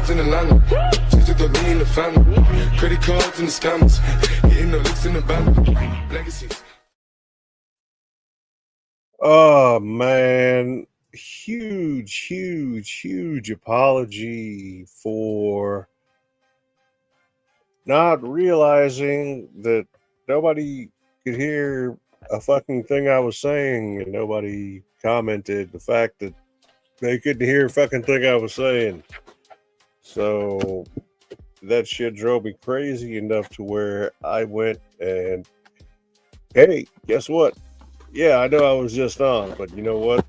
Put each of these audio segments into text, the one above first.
broads in Atlanta. Just to throw me in the family. Credit cards and the scammers. Hitting the licks in the van. Legacies. Oh man, huge apology for not realizing that nobody could hear a fucking thing I was saying, and nobody commented the fact that they couldn't hear a fucking thing I was saying. So that shit drove me crazy enough to where I went and, hey, guess what? Yeah, I know I was just on, but you know what?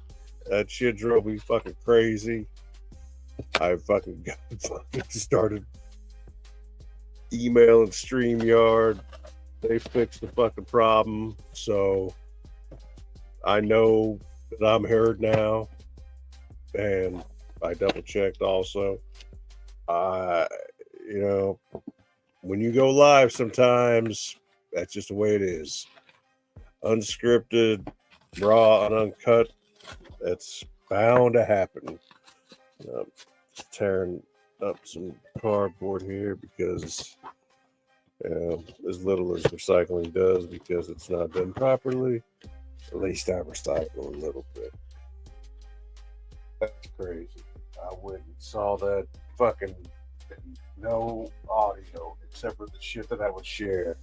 That shit drove me fucking crazy. I fucking started emailing StreamYard. They fixed the fucking problem, so I know that I'm heard now. And I double checked also. You know, when you go live, sometimes that's just the way it is. Unscripted, raw, and uncut. That's bound to happen. Just tearing up some cardboard here because as little as recycling does, because it's not done properly, at least I recycle a little bit. That's crazy. I went and saw that fucking no audio except for the shit that I would share.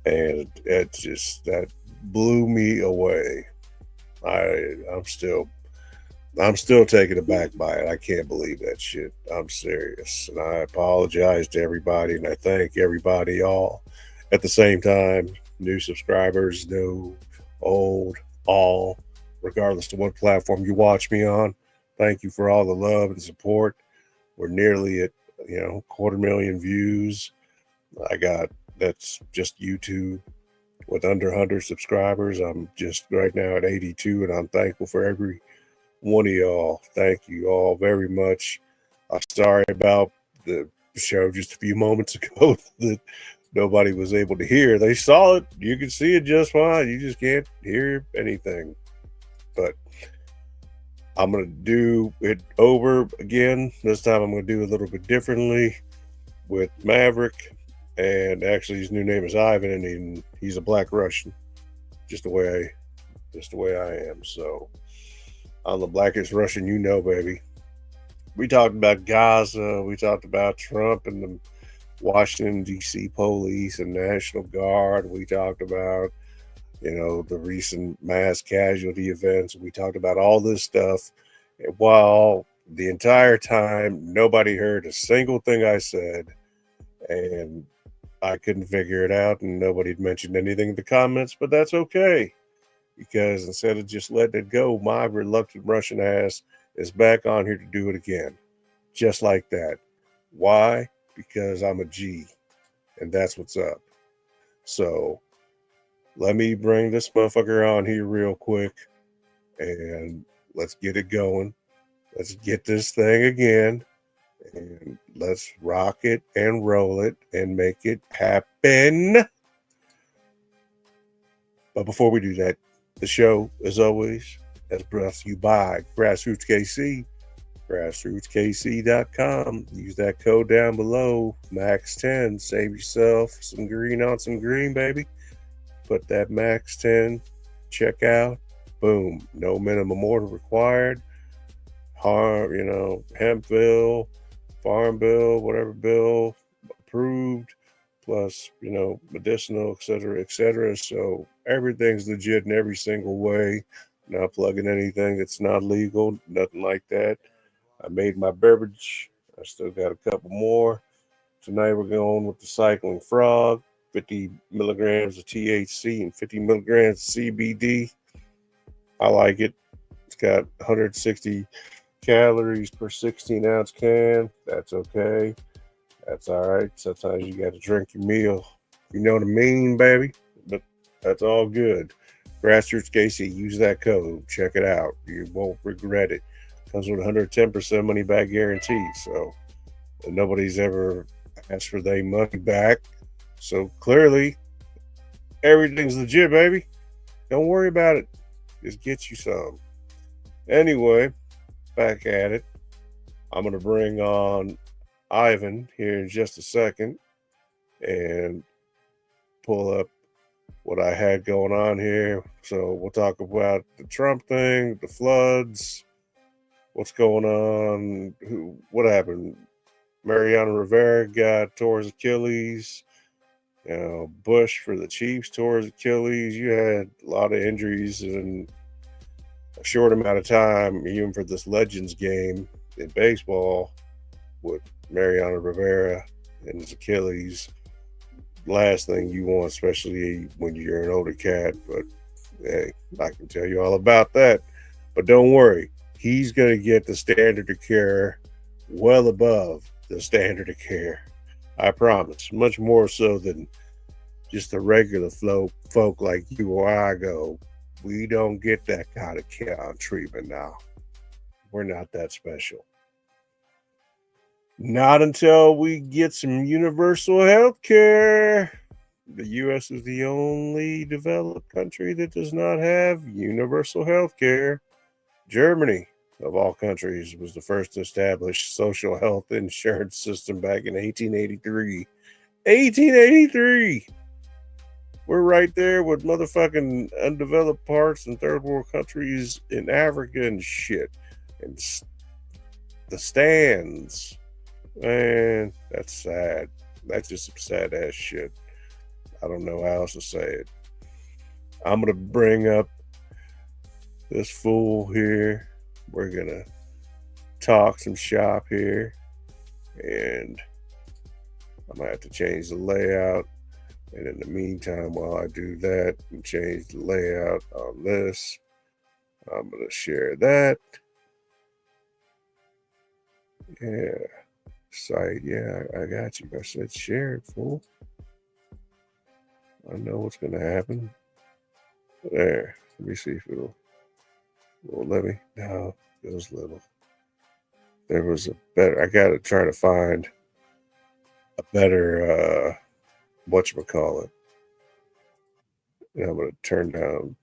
And it just, that blew me away. I'm still taken aback by it. I can't believe that shit. I'm serious. And I apologize to everybody, and I thank everybody all. At the same time, new subscribers, new, old, all, regardless of what platform you watch me on. Thank you for all the love and support. We're nearly at, 250,000 views. That's just YouTube with under 100 subscribers. I'm just right now at 82, and I'm thankful for every one of y'all. Thank you all very much. I'm sorry about the show just a few moments ago that nobody was able to hear. They saw it. You can see it just fine. You just can't hear anything. But I'm going to do it over again. This time I'm going to do it a little bit differently with Maverick. And actually his new name is Ivan, and he's a Black Russian. Just the way I am. So I'm the blackest Russian you know, baby. We talked about Gaza. We talked about Trump and the Washington, D.C. police and National Guard. We talked about, the recent mass casualty events. We talked about all this stuff. And while the entire time, nobody heard a single thing I said. And I couldn't figure it out, and nobody had mentioned anything in the comments, but that's okay. Because instead of just letting it go, my reluctant Russian ass is back on here to do it again. Just like that. Why? Because I'm a G. And that's what's up. So let me bring this motherfucker on here real quick. And let's get it going. Let's get this thing again. And let's rock it and roll it and make it happen. But before we do that, the show, as always, is brought to you by Grassroots KC, grassrootskc.com. Use that code down below, MAX10. Save yourself some green on some green, baby. Put that MAX10, check out, boom. No minimum order required. Hemp bill, farm bill, whatever bill approved, plus, medicinal, et cetera. So everything's legit in every single way. Not plugging anything that's not legal, nothing like that. I made my beverage. I still got a couple more. Tonight we're going with the Cycling Frog, 50 milligrams of THC and 50 milligrams of CBD. I like it. It's got 160 calories per 16-ounce can. That's okay. That's all right. Sometimes you got to drink your meal. You know what I mean, baby? But that's all good. Grassroots KC, use that code. Check it out. You won't regret it. Comes with 110% money back guarantee. So nobody's ever asked for their money back. So clearly, everything's legit, baby. Don't worry about it. Just get you some. Anyway, back at it. I'm going to bring on Ivan here in just a second and pull up what I had going on here. So we'll talk about the Trump thing, the floods, what's going on, what happened. Mariano Rivera tore his Achilles. Bush for the Chiefs tore his Achilles. You had a lot of injuries in a short amount of time, even for this Legends game in baseball with Mariano Rivera and his Achilles. Last thing you want, especially when you're an older cat. But hey, I can tell you all about that. But don't worry, he's going to get the standard of care well above the standard of care. I promise. Much more so than just the regular folk like you or I go. We don't get that kind of care treatment now. We're not that special. Not until we get some universal health care. The U.S. is the only developed country that does not have universal health care. Germany, of all countries, was the first to establish social health insurance system back in 1883. 1883! We're right there with motherfucking undeveloped parts and third world countries in Africa and shit. And the stands. Man, that's sad. That's just some sad ass shit. I don't know how else to say it. I'm going to bring up this fool here. We're going to talk some shop here. And I'm going to have to change the layout. And in the meantime, while I do that and change the layout on this, I'm going to share that. Yeah. Site. Yeah, I got you. I said share it, fool. I know what's going to happen. There. Let me see if it'll let me. No, it was little. There was a better. I got to try to find a better, whatchamacallit. And I'm going to turn down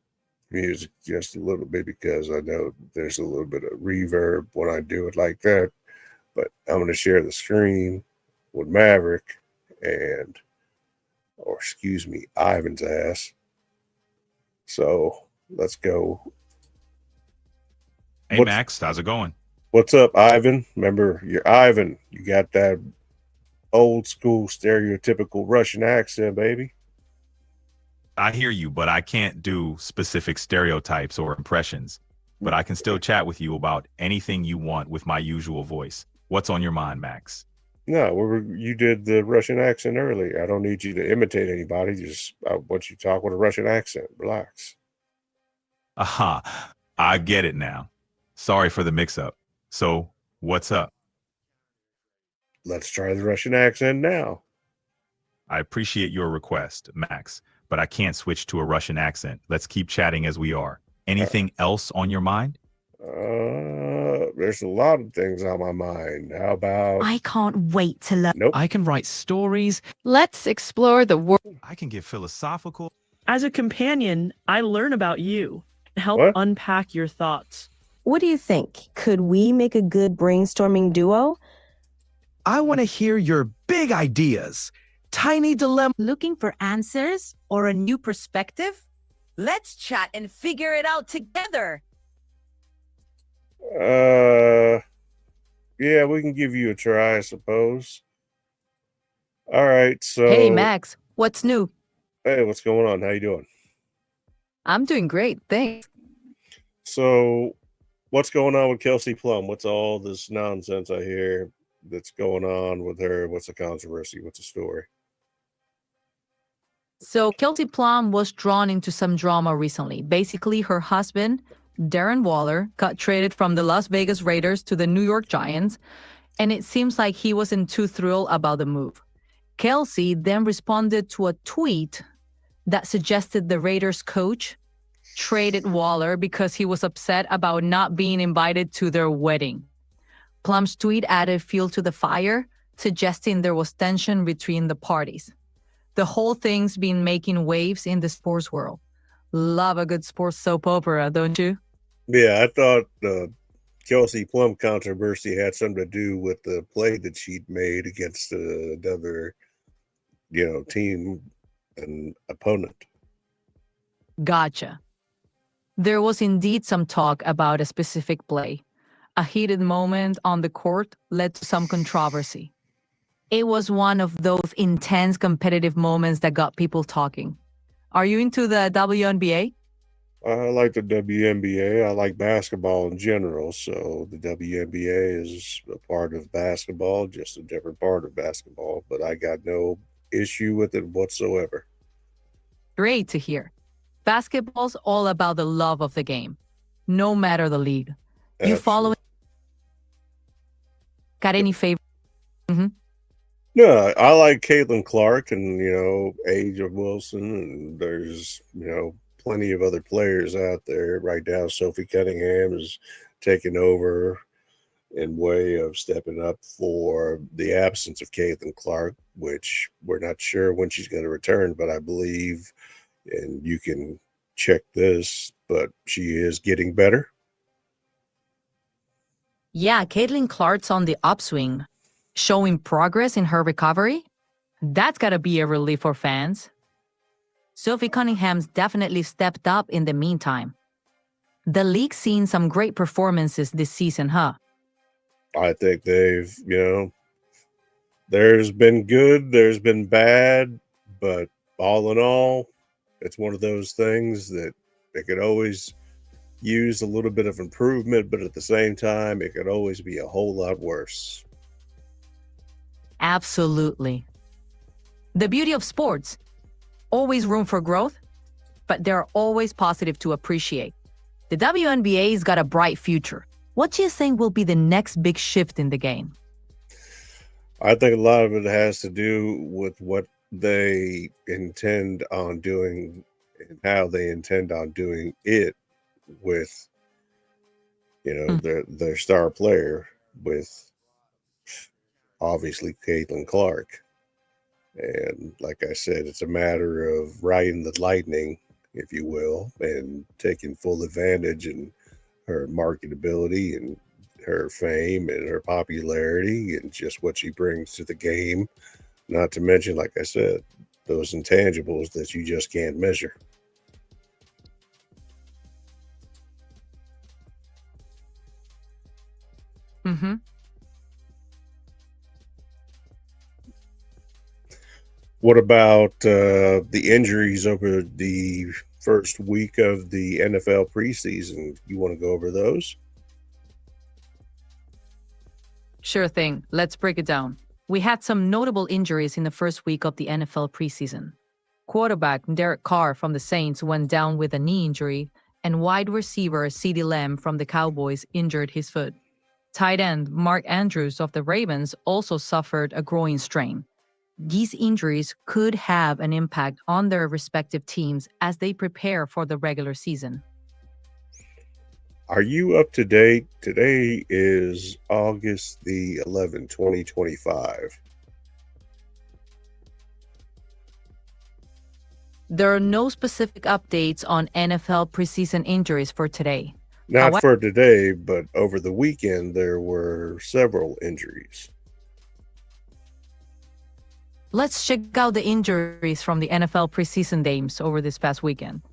music just a little bit because I know there's a little bit of reverb when I do it like that. But I'm going to share the screen with Maverick Ivan's ass. So let's go. Hey, Max, how's it going? What's up, Ivan? Remember, you're Ivan. You got that old school stereotypical Russian accent, baby. I hear you, but I can't do specific stereotypes or impressions. But I can still chat with you about anything you want with my usual voice. What's on your mind, Max? No, you did the Russian accent earlier. I don't need you to imitate anybody. I want you to talk with a Russian accent. Relax. Aha, I get it now. Sorry for the mix-up. So, what's up? Let's try the Russian accent now. I appreciate your request, Max, but I can't switch to a Russian accent. Let's keep chatting as we are. Anything else on your mind? There's a lot of things on my mind. How about... I can't wait to learn. Nope. I can write stories. Let's explore the world. I can get philosophical. As a companion, I learn about you, help What? unpack your thoughts. What do you think? Could we make a good brainstorming duo? I want to hear your big ideas. Tiny dilemma. Looking for answers or a new perspective? Let's chat and figure it out together. Yeah, we can give you a try, I suppose. All right, so... Hey, Max, what's new? Hey, what's going on? How you doing? I'm doing great, thanks. So, what's going on with Kelsey Plum? What's all this nonsense I hear that's going on with her? What's the controversy? What's the story? So Kelsey Plum was drawn into some drama recently. Basically, her husband, Darren Waller, got traded from the Las Vegas Raiders to the New York Giants, and it seems like he wasn't too thrilled about the move. Kelsey then responded to a tweet that suggested the Raiders coach traded Waller because he was upset about not being invited to their wedding. Plum's tweet added fuel to the fire, suggesting there was tension between the parties. The whole thing's been making waves in the sports world. Love a good sports soap opera, don't you? Yeah, I thought Kelsey Plum controversy had something to do with the play that she'd made against another, team and opponent. Gotcha. There was indeed some talk about a specific play. A heated moment on the court led to some controversy. It was one of those intense competitive moments that got people talking. Are you into the WNBA? I like the WNBA. I like basketball in general. So the WNBA is a part of basketball, just a different part of basketball. But I got no issue with it whatsoever. Great to hear. Basketball's all about the love of the game, no matter the league. You follow it? Got any favorite? No, I like Caitlin Clark and, A'ja Wilson. And there's, plenty of other players out there right now. Sophie Cunningham is taking over in way of stepping up for the absence of Caitlin Clark, which we're not sure when she's going to return, but I believe, and you can check this, but she is getting better. Yeah, Caitlin Clark's on the upswing, showing progress in her recovery. That's got to be a relief for fans. Sophie Cunningham's definitely stepped up in the meantime. The league's seen some great performances this season, huh? I think they've, there's been good, there's been bad, but all in all, it's one of those things that they could always use a little bit of improvement, but at the same time, it could always be a whole lot worse. Absolutely. The beauty of sports, always room for growth, but they're always positive to appreciate. The WNBA's got a bright future. What do you think will be the next big shift in the game? I think a lot of it has to do with what they intend on doing and how they intend on doing it with, their star player, with obviously Caitlin Clark. And like I said, it's a matter of riding the lightning, if you will, and taking full advantage and her marketability and her fame and her popularity and just what she brings to the game. Not to mention, like I said, those intangibles that you just can't measure. Mm-hmm. What about the injuries over the first week of the NFL preseason? You want to go over those? Sure thing. Let's break it down. We had some notable injuries in the first week of the NFL preseason. Quarterback Derek Carr from the Saints went down with a knee injury, and wide receiver CeeDee Lamb from the Cowboys injured his foot. Tight end Mark Andrews of the Ravens also suffered a groin strain. These injuries could have an impact on their respective teams as they prepare for the regular season. Are you up to date? Today is August the 11th, 2025. There are no specific updates on NFL preseason injuries for today. Not for today, but over the weekend, there were several injuries. Let's check out the injuries from the NFL preseason games over this past weekend.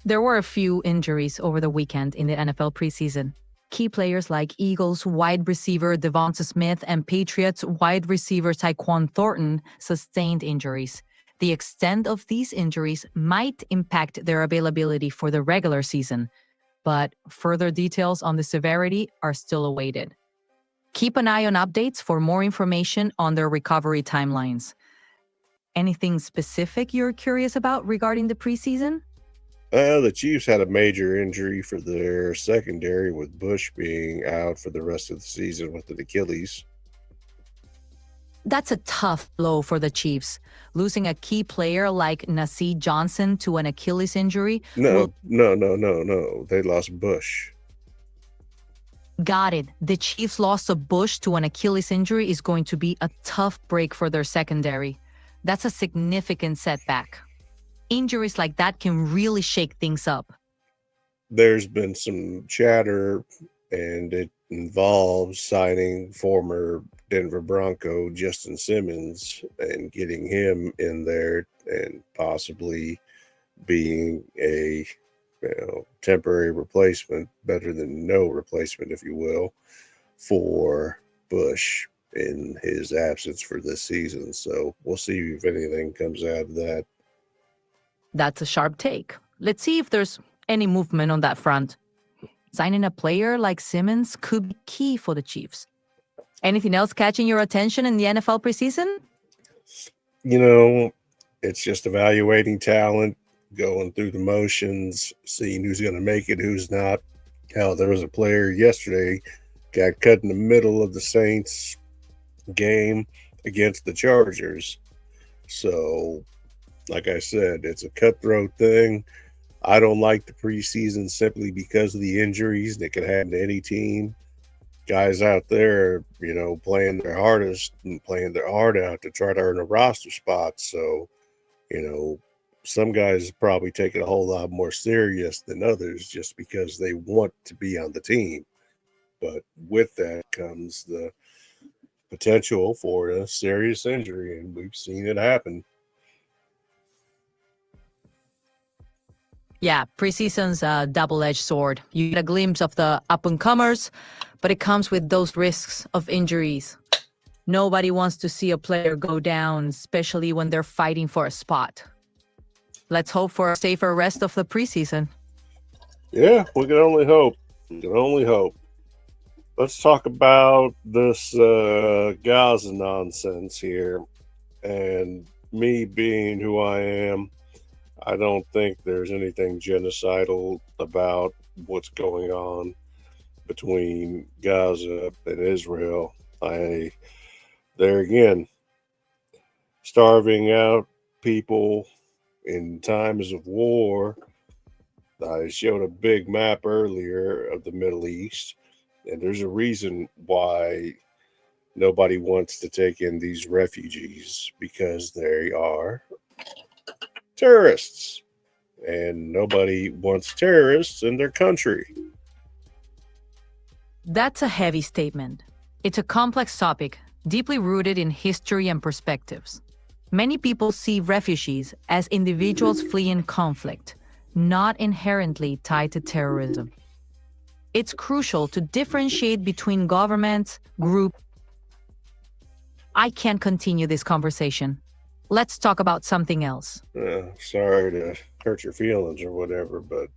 There were a few injuries over the weekend in the NFL preseason. Key players like Eagles wide receiver Devonta Smith and Patriots wide receiver Tyquan Thornton sustained injuries. The extent of these injuries might impact their availability for the regular season, but further details on the severity are still awaited. Keep an eye on updates for more information on their recovery timelines. Anything specific you're curious about regarding the preseason? The Chiefs had a major injury for their secondary, with Bush being out for the rest of the season with an Achilles. That's a tough blow for the Chiefs. Losing a key player like Nasir Johnson to an Achilles injury. No. They lost Bush. Got it. The Chiefs' loss of Bush to an Achilles injury is going to be a tough break for their secondary. That's a significant setback. Injuries like that can really shake things up. there's been some chatter, and it involves signing former Denver Bronco Justin Simmons and getting him in there and possibly being a temporary replacement, better than no replacement, if you will, for Bush in his absence for this season. So we'll see if anything comes out of that. That's a sharp take. Let's see if there's any movement on that front. Signing a player like Simmons could be key for the Chiefs. Anything else catching your attention in the NFL preseason? It's just evaluating talent, going through the motions, seeing who's going to make it, who's not. Hell, there was a player yesterday got cut in the middle of the Saints game against the Chargers. So, like I said, it's a cutthroat thing. I don't like the preseason simply because of the injuries that could happen to any team. Guys out there, playing their hardest and playing their heart out to try to earn a roster spot. So, some guys probably take it a whole lot more serious than others just because they want to be on the team. But with that comes the potential for a serious injury, and we've seen it happen. Yeah, preseason's a double-edged sword. You get a glimpse of the up-and-comers, but it comes with those risks of injuries. Nobody wants to see a player go down, especially when they're fighting for a spot. Let's hope for a safer rest of the preseason. Yeah, we can only hope. We can only hope. Let's talk about this Gaza nonsense here. And me being who I am, I don't think there's anything genocidal about what's going on between Gaza and Israel. There again, starving out people in times of war. I showed a big map earlier of the Middle East, and there's a reason why nobody wants to take in these refugees, because they are terrorists, and nobody wants terrorists in their country. That's a heavy statement. It's a complex topic, deeply rooted in history and perspectives. Many people see refugees as individuals fleeing conflict, not inherently tied to terrorism. It's crucial to differentiate between governments, groups. I can't continue this conversation. Let's talk about something else. Sorry to hurt your feelings or whatever, but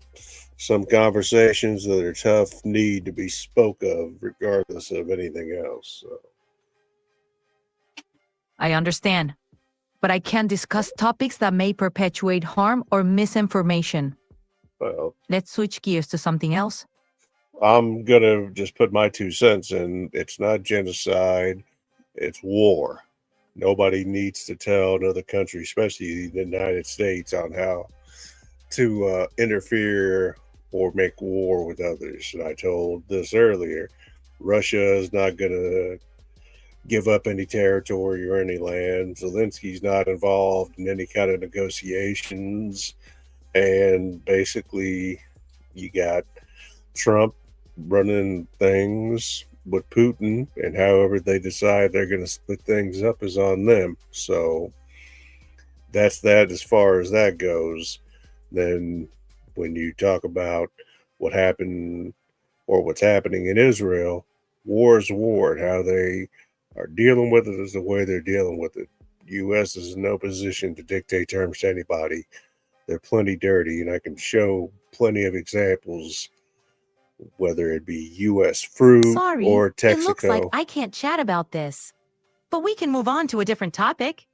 some conversations that are tough need to be spoke of regardless of anything else. So. I understand, but I can't discuss topics that may perpetuate harm or misinformation. Well, Let's switch gears to something else. I'm going to just put my 2 cents in. It's not genocide, it's war. Nobody needs to tell another country, especially the United States, on how to interfere or make war with others. And I told this earlier. Russia is not going to give up any territory or any land. Zelensky's not involved in any kind of negotiations. And basically, you got Trump running things with Putin, and however they decide they're going to split things up is on them. So that's that as far as that goes. Then when you talk about what happened or what's happening in Israel, war is war, and how they are dealing with it is the way they're dealing with it. U.S. is in no position to dictate terms to anybody. They're plenty dirty, and I can show plenty of examples, whether it be U.S. fruit or Texaco. It looks like I can't chat about this, but we can move on to a different topic.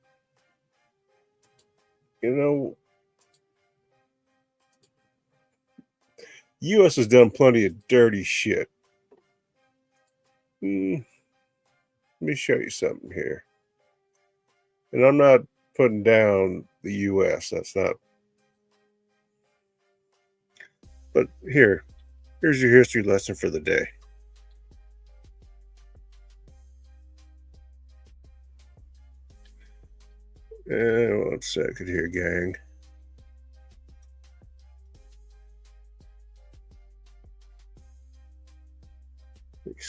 U.S. has done plenty of dirty shit. Let me show you something here. And I'm not putting down the U.S. That's not. But here's your history lesson for the day. One second here, gang.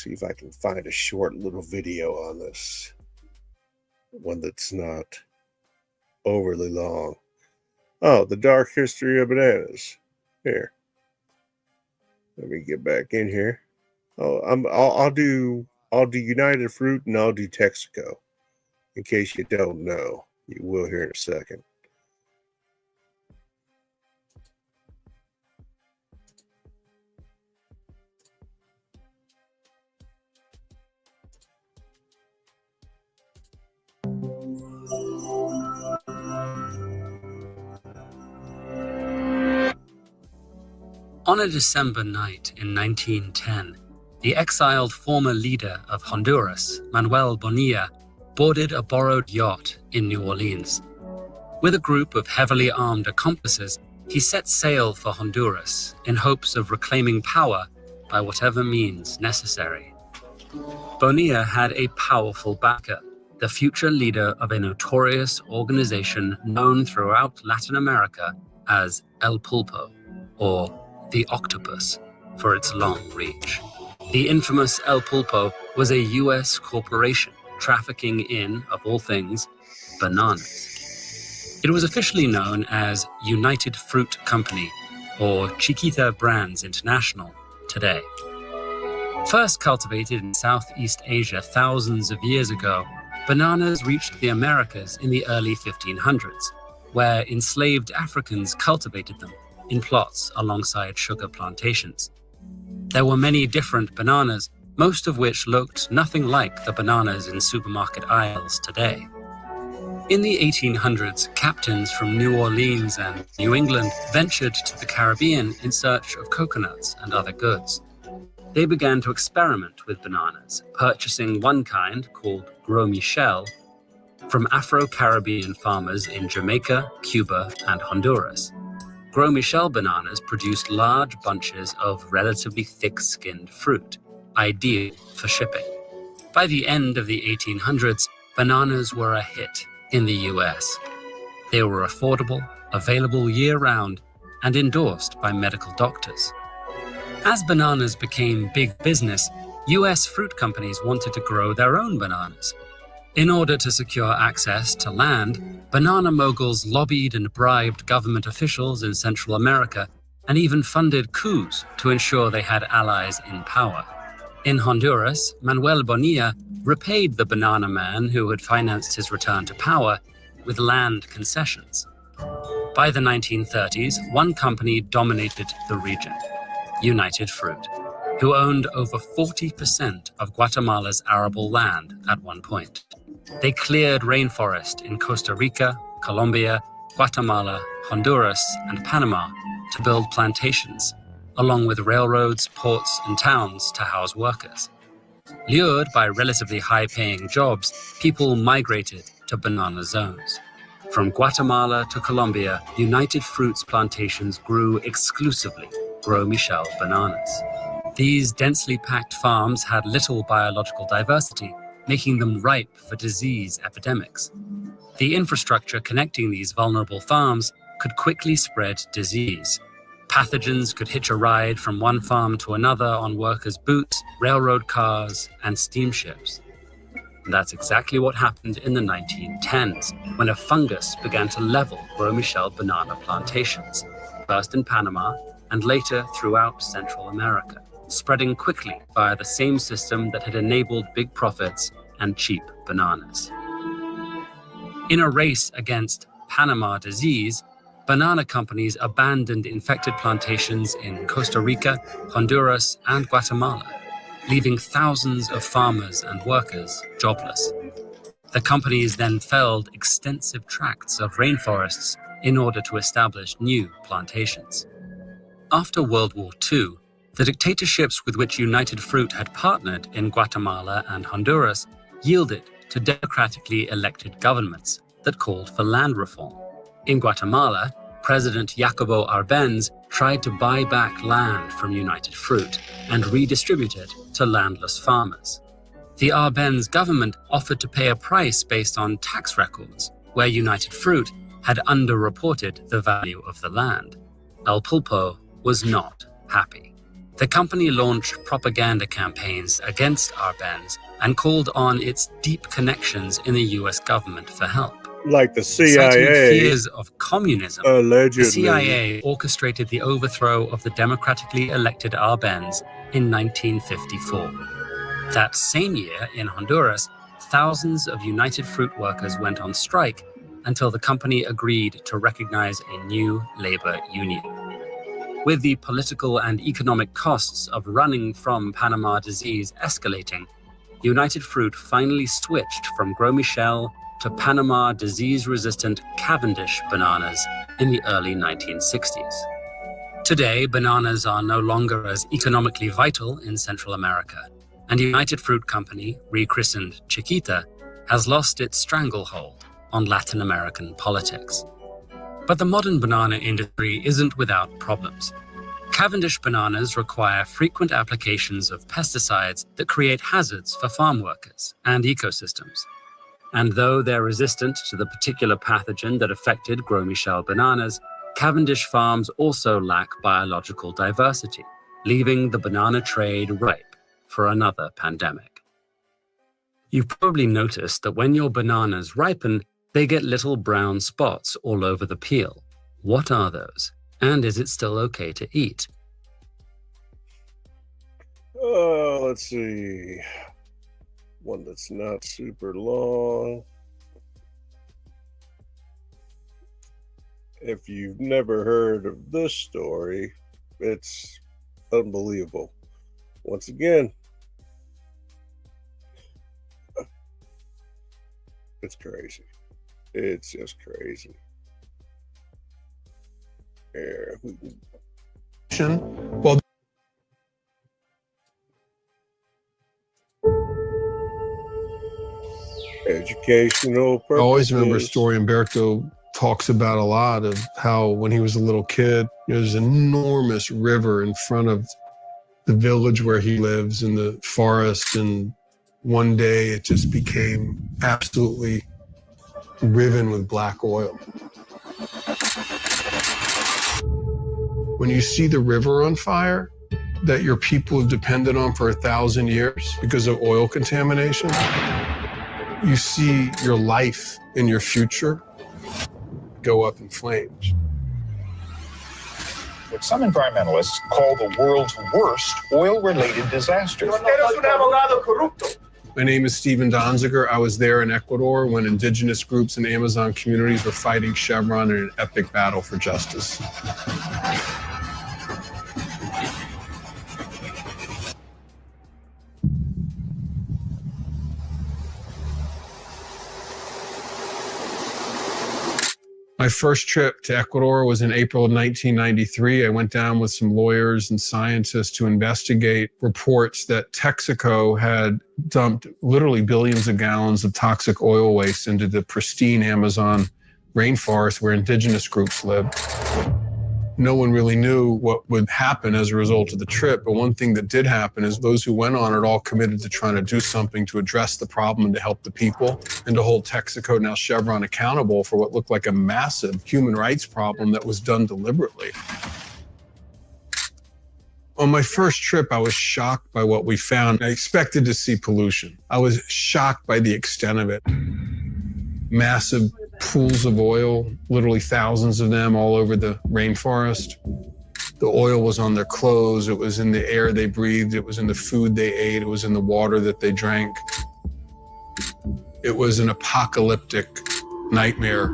see if I can find a short little video on this. One that's not overly long. Oh, the dark history of bananas. Here. Let me get back in here. Oh, I'll do United Fruit and I'll do Texaco. In case you don't know, you will here in a second. On a December night in 1910, the exiled former leader of Honduras, Manuel Bonilla, boarded a borrowed yacht in New Orleans. With a group of heavily armed accomplices, he set sail for Honduras in hopes of reclaiming power by whatever means necessary. Bonilla had a powerful backer, the future leader of a notorious organization known throughout Latin America as El Pulpo, or the Octopus, for its long reach. The infamous El Pulpo was a U.S. corporation trafficking in, of all things, bananas. It was officially known as United Fruit Company, or Chiquita Brands International, today. First cultivated in Southeast Asia thousands of years ago, bananas reached the Americas in the early 1500s, where enslaved Africans cultivated them in plots alongside sugar plantations. There were many different bananas, most of which looked nothing like the bananas in supermarket aisles today. In the 1800s, captains from New Orleans and New England ventured to the Caribbean in search of coconuts and other goods. They began to experiment with bananas, purchasing one kind called Gros Michel from Afro-Caribbean farmers in Jamaica, Cuba, and Honduras. Gros Michel bananas produced large bunches of relatively thick-skinned fruit, ideal for shipping. By the end of the 1800s, bananas were a hit in the US. They were affordable, available year-round, and endorsed by medical doctors. As bananas became big business, US fruit companies wanted to grow their own bananas. In order to secure access to land, banana moguls lobbied and bribed government officials in Central America and even funded coups to ensure they had allies in power. In Honduras, Manuel Bonilla repaid the banana man who had financed his return to power with land concessions. By the 1930s, one company dominated the region, United Fruit, who owned over 40% of Guatemala's arable land at one point. They cleared rainforest in Costa Rica, Colombia, Guatemala, Honduras, and Panama to build plantations, along with railroads, ports, and towns to house workers. Lured by relatively high-paying jobs, people migrated to banana zones. From Guatemala to Colombia, United Fruit's plantations grew exclusively Gros Michel bananas. These densely packed farms had little biological diversity, making them ripe for disease epidemics. The infrastructure connecting these vulnerable farms could quickly spread disease. Pathogens could hitch a ride from one farm to another on workers' boots, railroad cars, and steamships. And that's exactly what happened in the 1910s, when a fungus began to level Gros Michel banana plantations, first in Panama and later throughout Central America, spreading quickly via the same system that had enabled big profits and cheap bananas. In a race against Panama disease, banana companies abandoned infected plantations in Costa Rica, Honduras, and Guatemala, leaving thousands of farmers and workers jobless. The companies then felled extensive tracts of rainforests in order to establish new plantations. After World War II, the dictatorships with which United Fruit had partnered in Guatemala and Honduras yielded to democratically elected governments that called for land reform. In Guatemala, President Jacobo Arbenz tried to buy back land from United Fruit and redistribute it to landless farmers. The Arbenz government offered to pay a price based on tax records, where United Fruit had underreported the value of the land. El Pulpo was not happy. The company launched propaganda campaigns against Arbenz and called on its deep connections in the US government for help. Like the Citing CIA, fears of communism, allegedly. the CIA orchestrated the overthrow of the democratically elected Arbenz in 1954. That same year, in Honduras, thousands of United Fruit workers went on strike until the company agreed to recognize a new labor union. With the political and economic costs of running from Panama disease escalating, United Fruit finally switched from Gros Michel to Panama disease-resistant Cavendish bananas in the early 1960s. Today, bananas are no longer as economically vital in Central America, and United Fruit Company, rechristened Chiquita, has lost its stranglehold on Latin American politics. But the modern banana industry isn't without problems. Cavendish bananas require frequent applications of pesticides that create hazards for farm workers and ecosystems. And though they're resistant to the particular pathogen that affected Gros Michel bananas, Cavendish farms also lack biological diversity, leaving the banana trade ripe for another pandemic. You've probably noticed that when your bananas ripen, they get little brown spots all over the peel. What are those? And is it still okay to eat? Let's see. One that's not super long. If you've never heard of this story, it's unbelievable. Once again, it's crazy. It's just crazy. Well, educational purposes. I always remember a story Umberto talks about a lot of how when he was a little kid, there's an enormous river in front of the village where he lives in the forest, and one day it just became absolutely riven with black oil. When you see the river on fire that your people have depended on for 1,000 years because of oil contamination, you see your life and your future go up in flames. What some environmentalists call the world's worst oil-related disaster. My name is Steven Donziger. I was there in Ecuador when indigenous groups and Amazon communities were fighting Chevron in an epic battle for justice. My first trip to Ecuador was in April of 1993. I went down with some lawyers and scientists to investigate reports that Texaco had dumped literally billions of gallons of toxic oil waste into the pristine Amazon rainforest where indigenous groups live. No one really knew what would happen as a result of the trip, but one thing that did happen is those who went on it all committed to trying to do something to address the problem and to help the people and to hold Texaco, now Chevron, accountable for what looked like a massive human rights problem that was done deliberately. On my first trip, I was shocked by what we found. I expected to see pollution. I was shocked by the extent of it. Massive pools of oil, literally thousands of them all over the rainforest. The oil was on their clothes, it was in the air they breathed, it was in the food they ate, it was in the water that they drank. It was an apocalyptic nightmare.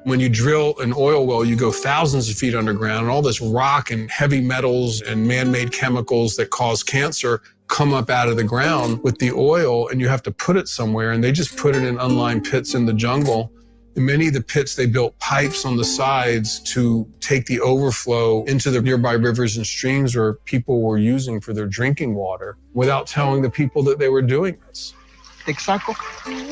When you drill an oil well, you go thousands of feet underground, and all this rock and heavy metals and man-made chemicals that cause cancer come up out of the ground with the oil, and you have to put it somewhere, and they just put it in unlined pits in the jungle. In many of the pits, they built pipes on the sides to take the overflow into the nearby rivers and streams where people were using for their drinking water without telling the people that they were doing this. Texaco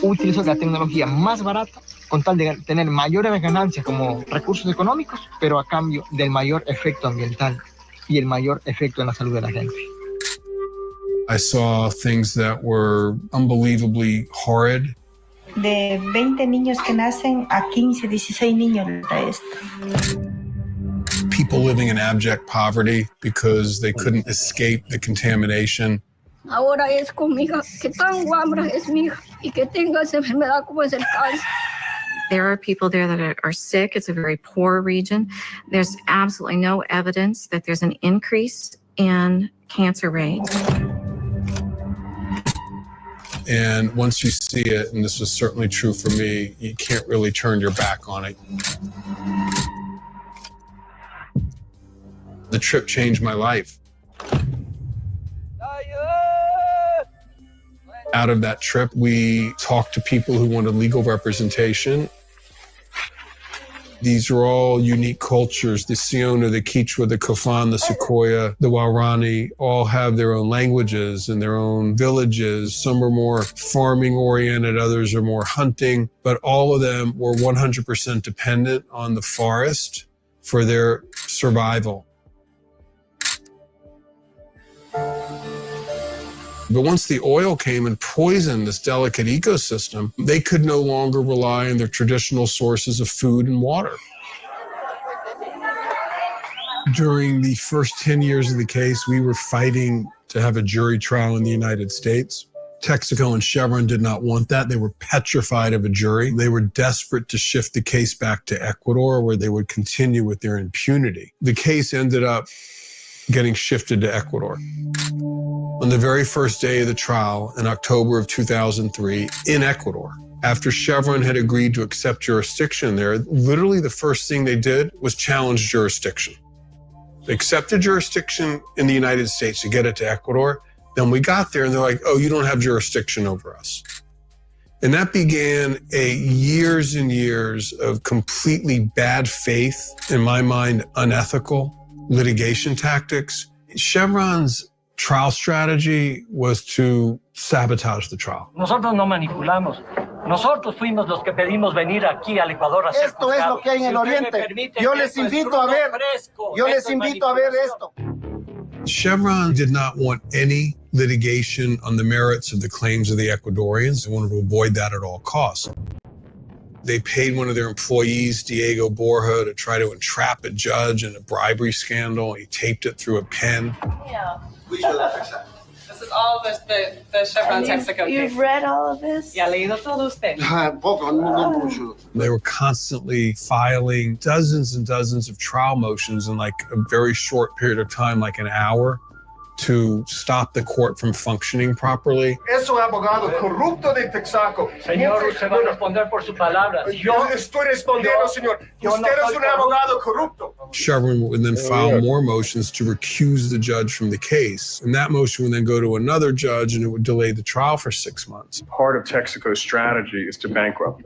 utiliza la tecnología más barata con tal de tener mayores ganancias como recursos económicos, pero a cambio del mayor efecto ambiental y el mayor efecto en la salud de la gente. I saw things that were unbelievably horrid. de 20 niños que nacen a 15, 16 niños de esto. People living in abject poverty because they couldn't escape the contamination. Ahora es con mi hija, que tan guambra es mi hija y que tenga esa enfermedad como es el cáncer. There are people there that are sick. It's a very poor region. There's absolutely no evidence that there's an increase in cancer rates. And once you see it, and this was certainly true for me, you can't really turn your back on it. The trip changed my life. Out of that trip, we talked to people who wanted legal representation. These are all unique cultures. The Siona, the Quechua, the Kofan, the Sequoia, the Waorani all have their own languages and their own villages. Some are more farming oriented, others are more hunting, but all of them were 100% dependent on the forest for their survival. But once the oil came and poisoned this delicate ecosystem, they could no longer rely on their traditional sources of food and water. During the first 10 years of the case, we were fighting to have a jury trial in the United States. Texaco and Chevron did not want that. They were petrified of a jury. They were desperate to shift the case back to Ecuador, where they would continue with their impunity. The case ended up getting shifted to Ecuador. On the very first day of the trial in October of 2003 in Ecuador, after Chevron had agreed to accept jurisdiction there, literally the first thing they did was challenge jurisdiction. They accepted jurisdiction in the United States to get it to Ecuador. Then we got there and they're like, oh, you don't have jurisdiction over us. And that began years and years of completely bad faith, in my mind, unethical litigation tactics. Chevron's trial strategy was to sabotage the trial. Nosotros no manipulamos. Nosotros fuimos los que pedimos venir aquí al Ecuador a ser Esto es lo que hay en el Oriente. Yo les invito a ver esto. Chevron did not want any litigation on the merits of the claims of the Ecuadorians. They wanted to avoid that at all costs. They paid one of their employees, Diego Borja, to try to entrap a judge in a bribery scandal. He taped it through a pen. Yeah. This is all the Chevron Texaco case. You've read all of this? Ya leído todo usted. They were constantly filing dozens and dozens of trial motions in like a very short period of time, like an hour, to stop the court from functioning properly. Eso es abogado corrupto de Texaco. Señor, usted va a responder por sus palabras. Yo estoy respondiendo, señor. Usted es un abogado corrupto. Chevron would then file more motions to recuse the judge from the case. And that motion would then go to another judge and it would delay the trial for 6 months. Part of Texaco's strategy is to bankrupt.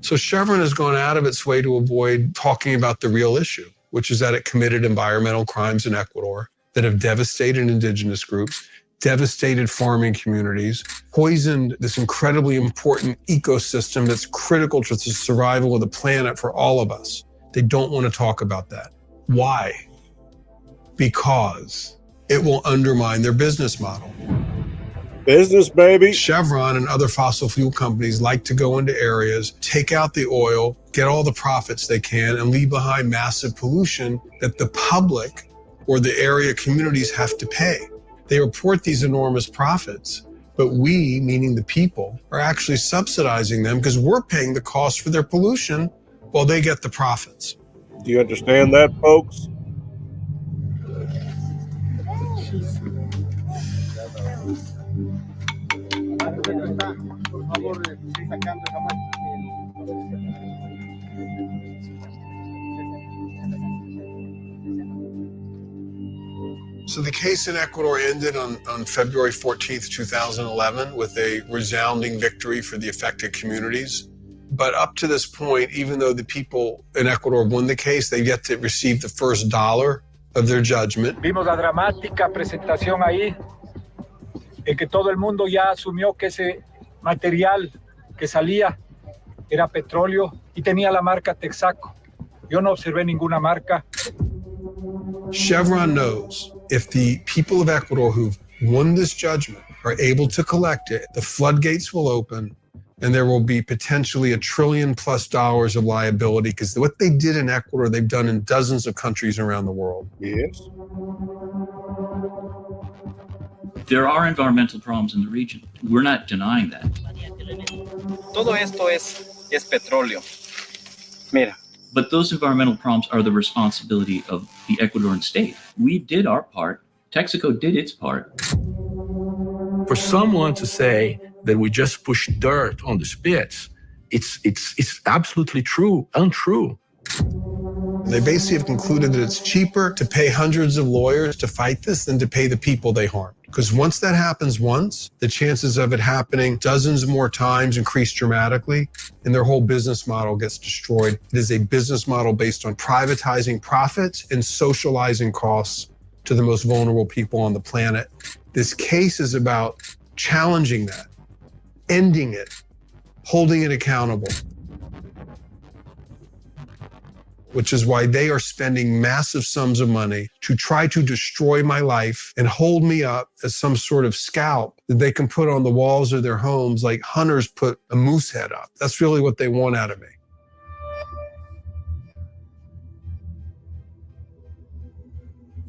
So Chevron has gone out of its way to avoid talking about the real issue, which is that it committed environmental crimes in Ecuador that have devastated indigenous groups, devastated farming communities, poisoned this incredibly important ecosystem that's critical to the survival of the planet for all of us. They don't want to talk about that. Why? Because it will undermine their business model. Business, baby. Chevron and other fossil fuel companies like to go into areas, take out the oil, get all the profits they can, and leave behind massive pollution that the public or the area communities have to pay. They report these enormous profits, but we, meaning the people, are actually subsidizing them because we're paying the cost for their pollution while they get the profits. Do you understand that, folks? So the case in Ecuador ended on February 14th, 2011, with a resounding victory for the affected communities. But up to this point, even though the people in Ecuador won the case, they've yet to receive the first dollar of their judgment. Vimos la dramática presentación ahí, en que todo el mundo ya asumió que ese material que salía era petróleo y tenía la marca Texaco. Yo no observé ninguna marca. Chevron knows if the people of Ecuador who've won this judgment are able to collect it, the floodgates will open and there will be potentially $1 trillion+ of liability, because what they did in Ecuador, they've done in dozens of countries around the world. Yes. There are environmental problems in the region. We're not denying that. Todo esto es petróleo. Mira. But those environmental problems are the responsibility of the Ecuadorian state. We did our part. Texaco did its part. For someone to say that we just push dirt on the spits, it's absolutely untrue. They basically have concluded that it's cheaper to pay hundreds of lawyers to fight this than to pay the people they harmed. Because once that happens once, the chances of it happening dozens more times increase dramatically, and their whole business model gets destroyed. It is a business model based on privatizing profits and socializing costs to the most vulnerable people on the planet. This case is about challenging that, ending it, holding it accountable, which is why they are spending massive sums of money to try to destroy my life and hold me up as some sort of scalp that they can put on the walls of their homes like hunters put a moose head up. That's really what they want out of me.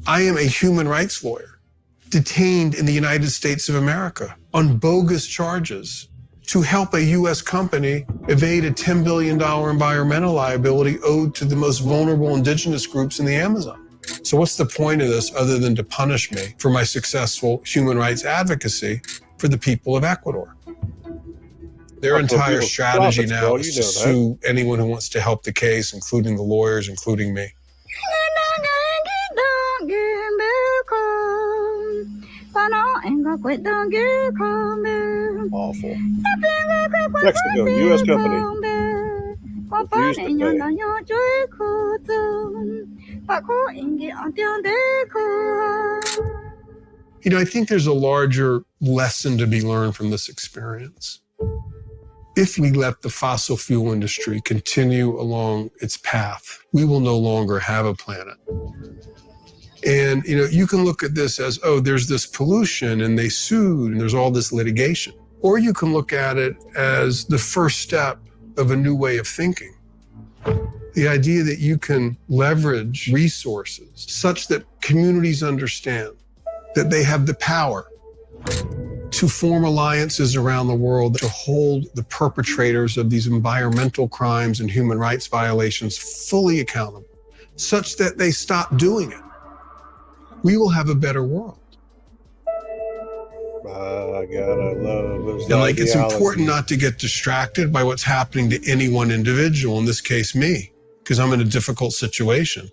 I am a human rights lawyer detained in the United States of America on bogus charges to help a U.S. company evade a $10 billion environmental liability owed to the most vulnerable indigenous groups in the Amazon. So what's the point of this other than to punish me for my successful human rights advocacy for the people of Ecuador? Their entire strategy now is to sue anyone who wants to help the case, including the lawyers, including me. Awful. Texaco, U.S. company. Refused to pay. You know, I think there's a larger lesson to be learned from this experience. If we let the fossil fuel industry continue along its path, we will no longer have a planet. And, you know, you can look at this as, oh, there's this pollution and they sued and there's all this litigation. Or you can look at it as the first step of a new way of thinking. The idea that you can leverage resources such that communities understand that they have the power to form alliances around the world to hold the perpetrators of these environmental crimes and human rights violations fully accountable, such that they stop doing it. We will have a better world. I gotta love those. And like, it's important not to get distracted by what's happening to any one individual, in this case, me, because I'm in a difficult situation.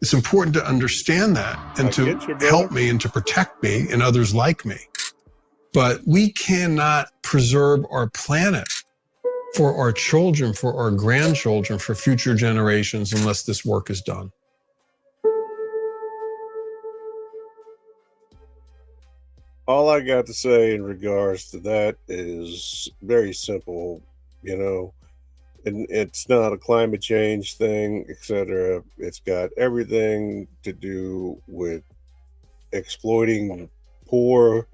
It's important to understand that and to help me and to protect me and others like me. But we cannot preserve our planet for our children, for our grandchildren, for future generations unless this work is done. All I got to say in regards to that is very simple, you know, and it's not a climate change thing, etc. It's got everything to do with exploiting poor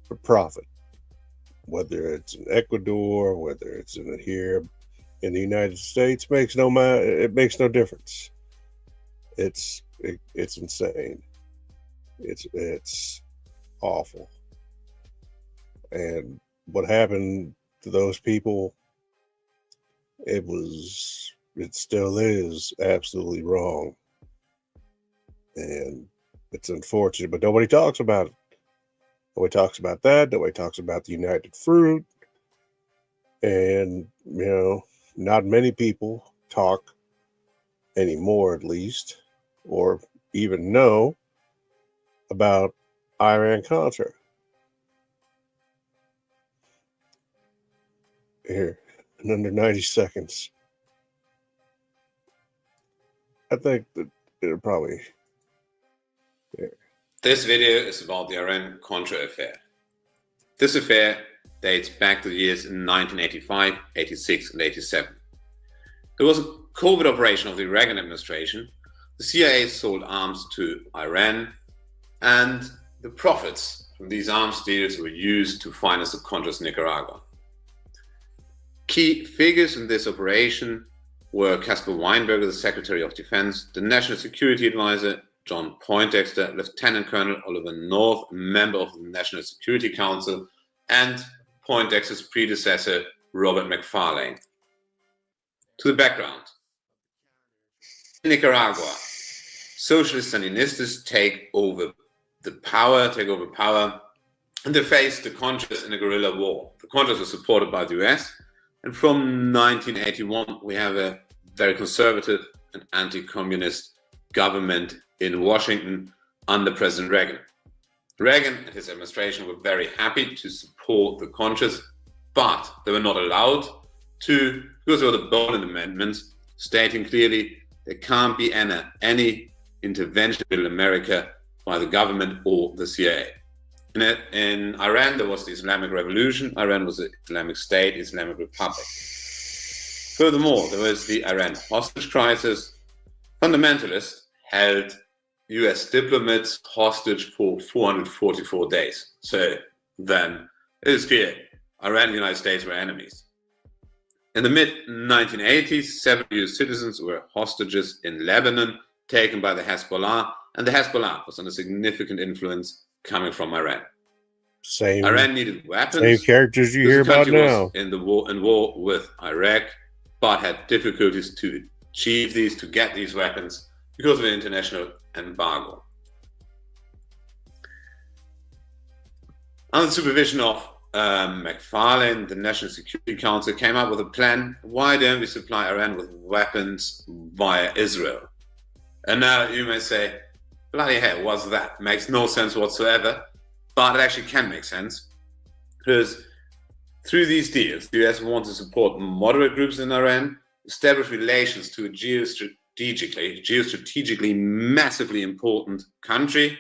for profit, whether it's in Ecuador, whether it's in here in the United States, it makes no difference. It's insane. It's awful. And what happened to those people, it still is absolutely wrong. And it's unfortunate, but nobody talks about it. Nobody talks about that. Nobody talks about the United Fruit. And, you know, not many people talk anymore, at least, or even know about Iran-Contra. Here, in under 90 seconds. I think that it'll probably... Yeah. This video is about the Iran-Contra affair. This affair dates back to the years 1985, 86, and 87. It was a covert operation of the Reagan administration. The CIA sold arms to Iran, and the profits from these arms deals were used to finance the Contras in Nicaragua. Key figures in this operation were Caspar Weinberger, the Secretary of Defense, the National Security Advisor, John Poindexter, Lieutenant Colonel Oliver North, a member of the National Security Council, and Poindexter's predecessor, Robert McFarlane. To the background. In Nicaragua, Socialist Sandinistas take over power, and they face the Contras in a guerrilla war. The Contras were supported by the US, and from 1981, we have a very conservative and anti-communist government in Washington under President Reagan. Reagan and his administration were very happy to support the Contras, but they were not allowed to, because there were the Boland amendments stating clearly there can't be any intervention in America by the government or the CIA. In Iran, there was the Islamic Revolution. Iran was the Islamic State, Islamic Republic. Furthermore, there was the Iran hostage crisis. Fundamentalists held US diplomats hostage for 444 days. So then it is clear, Iran and the United States were enemies. In the mid-1980s, 7 US citizens were hostages in Lebanon, taken by the Hezbollah, and the Hezbollah was under significant influence coming from Iran. Iran needed weapons. Same characters you hear about now. In war with Iraq, but had difficulties to achieve these, to get these weapons because of the international embargo. Under the supervision of McFarlane, the National Security Council came up with a plan. Why don't we supply Iran with weapons via Israel? And now you may say, bloody hell, what's that? Makes no sense whatsoever, but it actually can make sense. Because through these deals, the US wants to support moderate groups in Iran, establish relations to a geostrategically massively important country,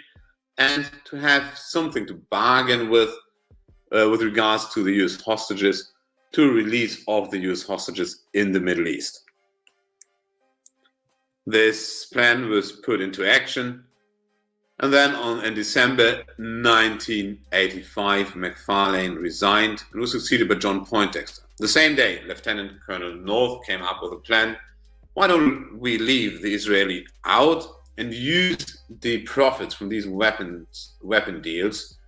and to have something to bargain with regards to the US hostages, to release of the US hostages in the Middle East. This plan was put into action, and then in December 1985, McFarlane resigned and was succeeded by John Poindexter. The same day, Lieutenant Colonel North came up with a plan. Why don't we leave the Israeli out and use the profits from these weapon deals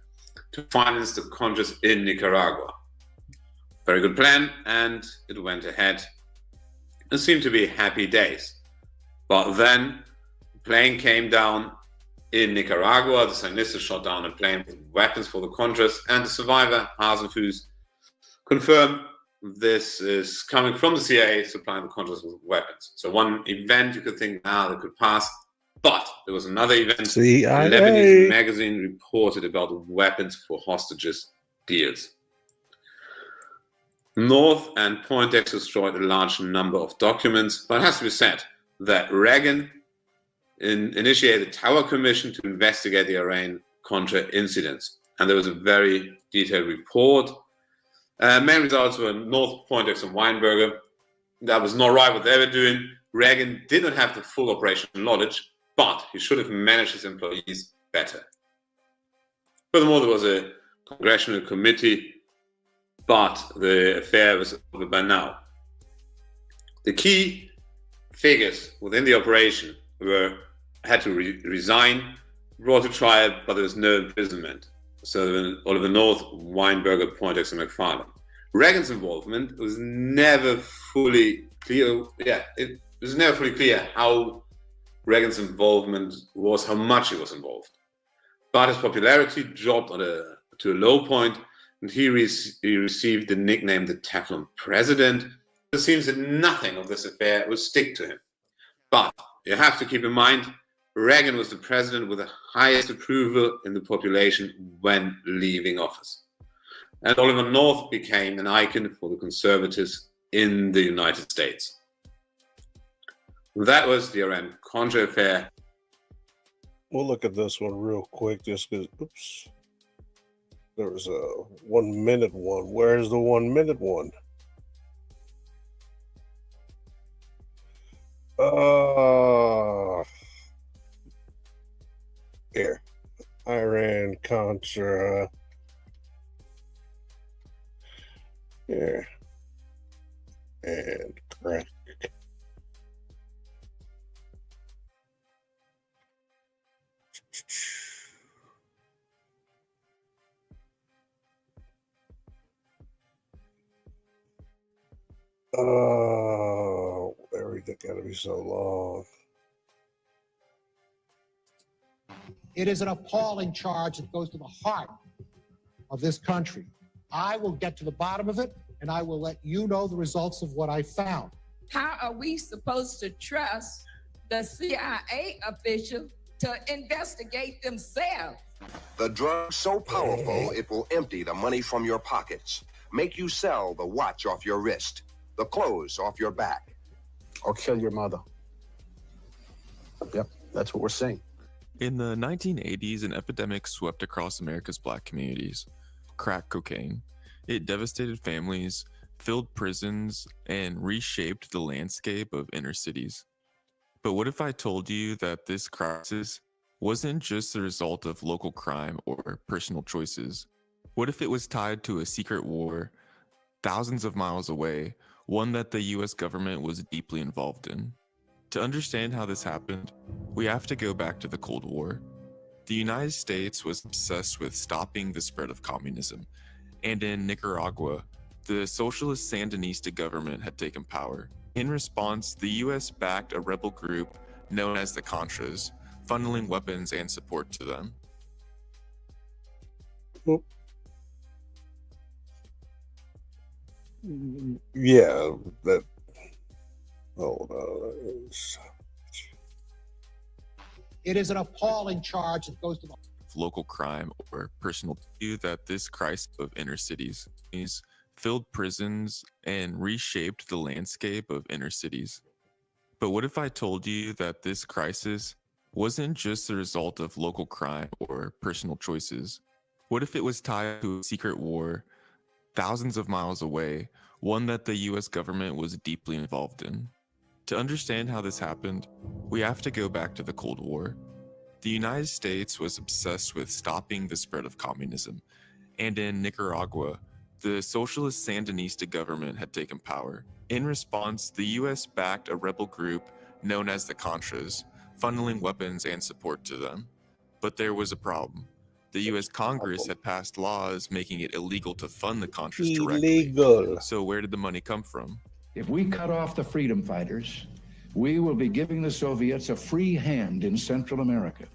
to finance the Contras in Nicaragua? Very good plan, and it went ahead. It seemed to be happy days. But then the plane came down in Nicaragua. The Sandinistas shot down a plane with weapons for the Contras, and the survivor, Hazen Fuz, confirmed this is coming from the CIA supplying the Contras with weapons. So one event you could think, that could pass. But there was another event. CIA. The Lebanese magazine reported about weapons for hostages deals. North and Poindexter destroyed a large number of documents, but it has to be said that Reagan initiated a Tower Commission to investigate the Iran-Contra incidents. And there was a very detailed report. Main results were North, Poindexter, and Weinberger. That was not right what they were doing. Reagan did not have the full operational knowledge, but he should have managed his employees better. Furthermore, there was a congressional committee, but the affair was over by now. The key figures within the operation had to resign, brought to trial, but there was no imprisonment. So Oliver North, Weinberger, Poindexter, and McFarlane. Reagan's involvement was never fully clear. It was never fully clear how Reagan's involvement was, how much he was involved. But his popularity dropped to a low point, and he received the nickname the Teflon President. It seems that nothing of this affair will stick to him. But you have to keep in mind, Reagan was the president with the highest approval in the population when leaving office. And Oliver North became an icon for the conservatives in the United States. That was the Iran-Contra affair. We'll look at this one real quick just because, oops. There was a 1 minute one. Where's the 1 minute one? Here. Iran and Contra. Yeah. And crack. Oh, everything gotta be so long. It is an appalling charge that goes to the heart of this country. I will get to the bottom of it, and I will let you know the results of what I found. How are we supposed to trust the CIA official to investigate themselves? The drug's so powerful, it will empty the money from your pockets, make you sell the watch off your wrist, the clothes off your back. Or kill your mother. Yep, that's what we're seeing. In the 1980s, an epidemic swept across America's black communities: crack cocaine. It devastated families, filled prisons, and reshaped the landscape of inner cities. But what if I told you that this crisis wasn't just the result of local crime or personal choices? What if it was tied to a secret war thousands of miles away, one that the US government was deeply involved in? To understand how this happened, we have to go back to the Cold War. The United States was obsessed with stopping the spread of communism, and in Nicaragua, the socialist Sandinista government had taken power. In response, the US backed a rebel group known as the Contras, funneling weapons and support to them. Yeah, that. Hold on. It is an appalling charge that goes to the Local crime or personal view that this crisis of inner cities filled prisons and reshaped the landscape of inner cities. But what if I told you that this crisis wasn't just the result of local crime or personal choices? What if it was tied to a secret war thousands of miles away, one that the US government was deeply involved in? To understand how this happened, we have to go back to the Cold War. The United States was obsessed with stopping the spread of communism, and in Nicaragua, the socialist Sandinista government had taken power. In response, the US backed a rebel group known as the Contras, funneling weapons and support to them. But there was a problem. The US Congress had passed laws making it illegal to fund the Contras directly. Illegal. So where did the money come from? If we cut off the freedom fighters, we will be giving the Soviets a free hand in Central America,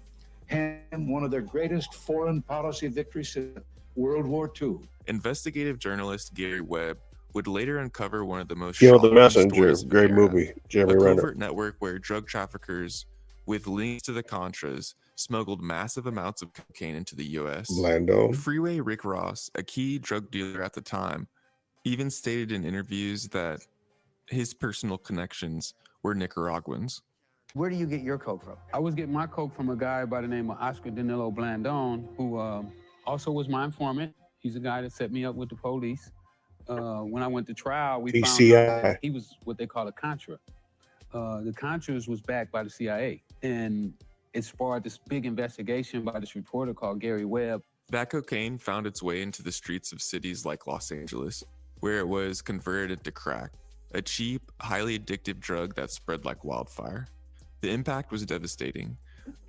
and one of their greatest foreign policy victories since World War II. Investigative journalist Gary Webb would later uncover one of the most Kill the shocking Messenger. stories of the Great era. movie. Jeremy A Renner. covert network where drug traffickers with links to the Contras smuggled massive amounts of cocaine into the U.S. Lando. Freeway Rick Ross, a key drug dealer at the time, even stated in interviews that his personal connections were Nicaraguans. Where do you get your coke from? I was getting my coke from a guy by the name of Oscar Danilo Blandon, who also was my informant. He's the guy that set me up with the police. When I went to trial, we found out that he was what they call a Contra. The Contras was backed by the CIA, and it sparked this big investigation by this reporter called Gary Webb. That cocaine found its way into the streets of cities like Los Angeles, where it was converted to crack, a cheap, highly addictive drug that spread like wildfire. The impact was devastating.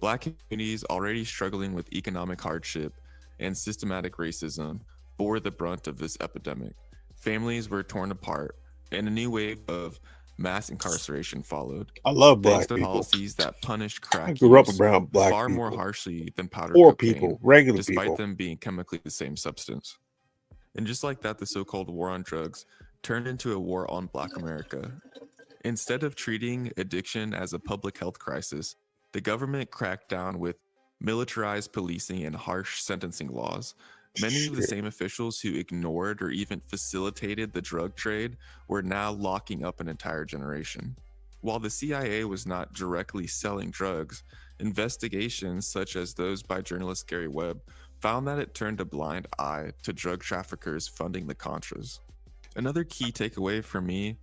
Black communities, already struggling with economic hardship and systematic racism, bore the brunt of this epidemic. Families were torn apart, and a new wave of mass incarceration followed. I love black thanks to people. policies that punished crack I grew up use around black far people. more harshly than powder Poor cocaine, people, regular despite people. them being chemically the same substance. And just like that, the so-called war on drugs turned into a war on Black America. Instead of treating addiction as a public health crisis, the government cracked down with militarized policing and harsh sentencing laws. Many of the same officials who ignored or even facilitated the drug trade were now locking up an entire generation. While the CIA was not directly selling drugs, investigations such as those by journalist Gary Webb found that it turned a blind eye to drug traffickers funding the Contras. Another key takeaway for me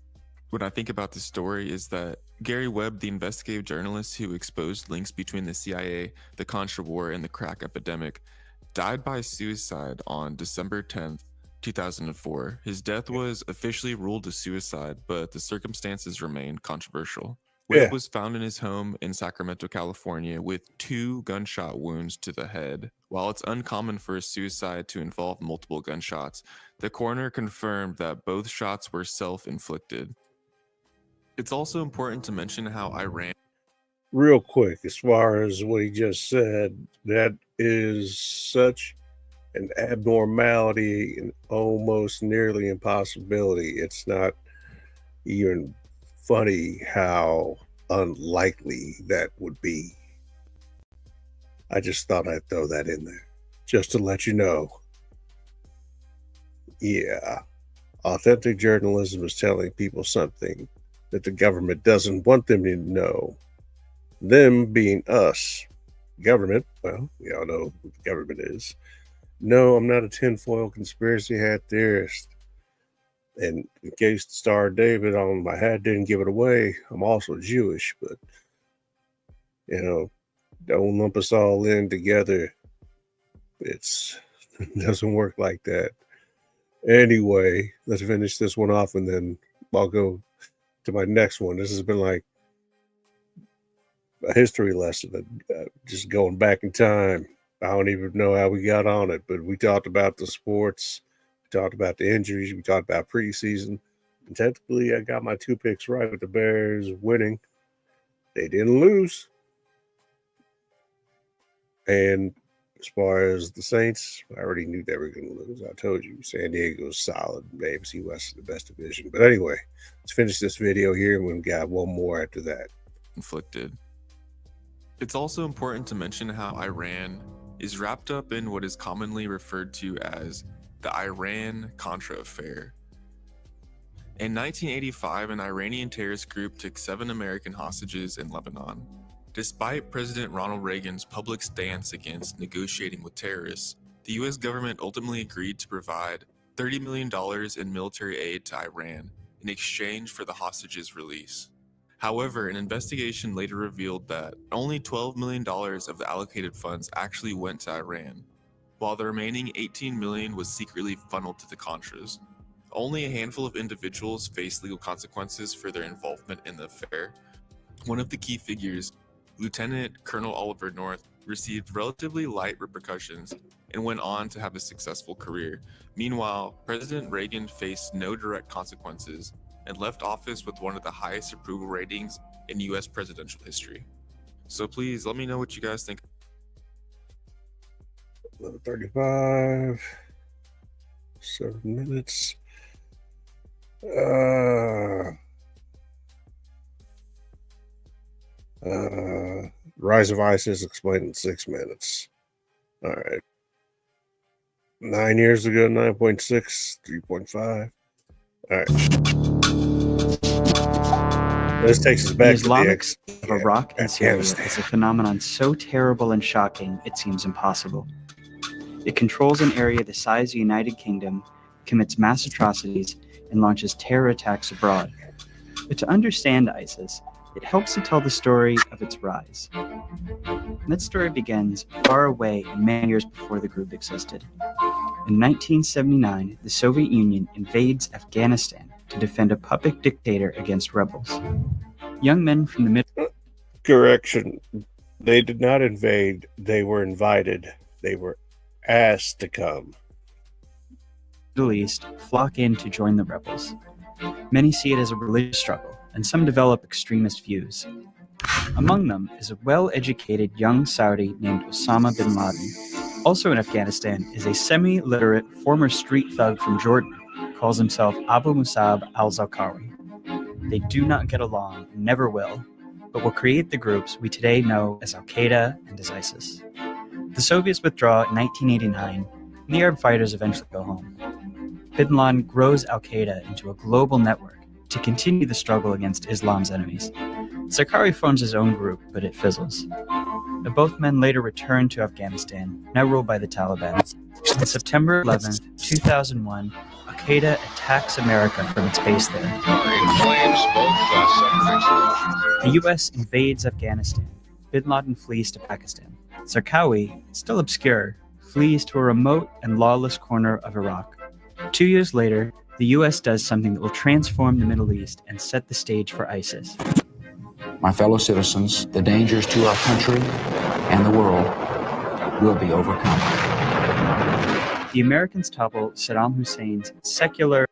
when I think about this story is that Gary Webb, the investigative journalist who exposed links between the CIA, the Contra War, and the crack epidemic, died by suicide on December 10th, 2004. His death was officially ruled a suicide, but the circumstances remain controversial. Wade was found in his home in Sacramento, California, with 2 gunshot wounds to the head. While it's uncommon for a suicide to involve multiple gunshots, the coroner confirmed that both shots were self-inflicted. It's also important to mention how Iran... Real quick, as far as what he just said, that is such an abnormality and almost nearly impossibility. It's not even funny how unlikely that would be. I just thought I'd throw that in there just to let you know. Yeah, authentic journalism is telling people something that the government doesn't want them to know. Them being us. Government, well, we all know what the government is. No, I'm not a tinfoil conspiracy hat theorist. And in case the Star of David on my hat didn't give it away, I'm also Jewish, but, you know, don't lump us all in together. It doesn't work like that. Anyway, let's finish this one off and then I'll go to my next one. This has been like a history lesson, just going back in time. I don't even know how we got on it, but we talked about the sports. We talked about the injuries. We talked about preseason. And technically, I got my 2 picks right with the Bears winning. They didn't lose. And as far as the Saints, I already knew they were going to lose. I told you, San Diego's solid. The AFC West is the best division. But anyway, let's finish this video here, and we've got one more after that. Inflicted. It's also important to mention how Iran is wrapped up in what is commonly referred to as the Iran-Contra affair. In 1985, an Iranian terrorist group took 7 American hostages in Lebanon. Despite President Ronald Reagan's public stance against negotiating with terrorists, the US government ultimately agreed to provide $30 million in military aid to Iran in exchange for the hostages' release. However, an investigation later revealed that only $12 million of the allocated funds actually went to Iran, while the remaining $18 million was secretly funneled to the Contras. Only a handful of individuals faced legal consequences for their involvement in the affair. One of the key figures, Lieutenant Colonel Oliver North, received relatively light repercussions and went on to have a successful career. Meanwhile, President Reagan faced no direct consequences and left office with one of the highest approval ratings in US presidential history. So please let me know what you guys think. 11:35, 7 minutes. Rise of ISIS explained in 6 minutes. All right. 9 years ago, 9.6, 3.5. All right. This takes us back the Islamic to State of Iraq and Syria is a phenomenon so terrible and shocking it seems impossible. It controls an area the size of the United Kingdom, commits mass atrocities, and launches terror attacks abroad. But to understand ISIS, it helps to tell the story of its rise. And that story begins far away and many years before the group existed. In 1979, the Soviet Union invades Afghanistan to defend a puppet dictator against rebels. Young men from the Correction. They did not invade. They were invited. They were asked to come. Middle East flock in to join the rebels. Many see it as a religious struggle, and some develop extremist views. Among them is a well-educated young Saudi named Osama bin Laden. Also in Afghanistan is a semi-literate former street thug from Jordan, calls himself Abu Musab al-Zarqawi. They do not get along, never will, but will create the groups we today know as Al-Qaeda and as ISIS. The Soviets withdraw in 1989, and the Arab fighters eventually go home. Bin Laden grows Al-Qaeda into a global network to continue the struggle against Islam's enemies. Zarqawi forms his own group, but it fizzles. Both men later returned to Afghanistan, now ruled by the Taliban. On September 11, 2001, Al-Qaeda attacks America from its base there. The U.S. invades Afghanistan. Bin Laden flees to Pakistan. Zarqawi, still obscure, flees to a remote and lawless corner of Iraq. 2 years later, the US does something that will transform the Middle East and set the stage for ISIS. My fellow citizens, the dangers to our country and the world will be overcome. The Americans topple Saddam Hussein's secular.